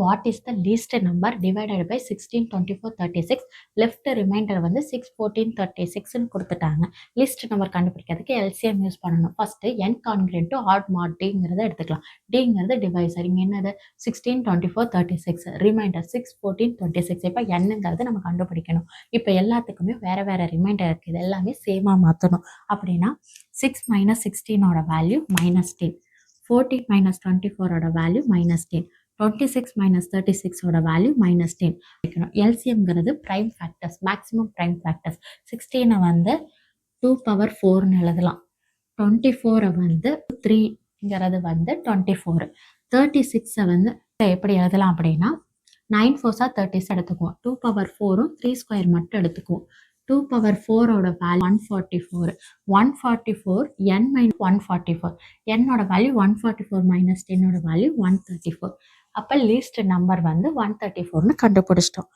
What is the least number divided by 16, 24, 36. Left remainder வந்து 6, 14, 36ன்னு கொடுத்துட்டாங்க. லீஸ்ட் நம்பர் கண்டுபிடிக்கிறதுக்கு எல்சிஎம் யூஸ் பண்ணணும். First n congruent to a mod டிங்கிறத எடுத்துக்கலாம். டிங்கிறது டிவைசர். இங்கே என்னது 16, 24, 36 ரிமைண்டர் 6, 14, 26. இப்போ என்னங்கிறது நம்ம கண்டுபிடிக்கணும். இப்போ எல்லாத்துக்குமே வேற வேற ரிமைண்டர் இருக்குது. இது எல்லாமே சேமாக மாற்றணும். அப்படின்னா 6 மைனஸ் 16ஓட வேல்யூ -10, 14 மைனஸ் 24ஓட வேல்யூ -10, 26 minus 36 ஓட வேல்யூ -10. எல்சிஎம்ங்கிறது prime factors, maximum prime factors. 16 வந்து 2 பவர் 4ன்னு எழுதலாம். 24 வந்து 3ங்கிறது வந்து 24. 36 வந்து எப்படி எழுதலாம் அப்படின்னா 9 4 36 எடுத்துக்குவோம். 2 பவர் 4ம் 3 ஸ்கொயர் மட்டும் எடுத்துக்குவோம். 2 பவர் 4ஓட வேல்யூ 144. 144 n minus 144. என்னோட வேல்யூ 144 மைனஸ் 10ஓட வேல்யூ 134. அப்போ லீஸ்ட் நம்பர் வந்து 134ன்னு கண்டுபிடிச்சிட்டோம்.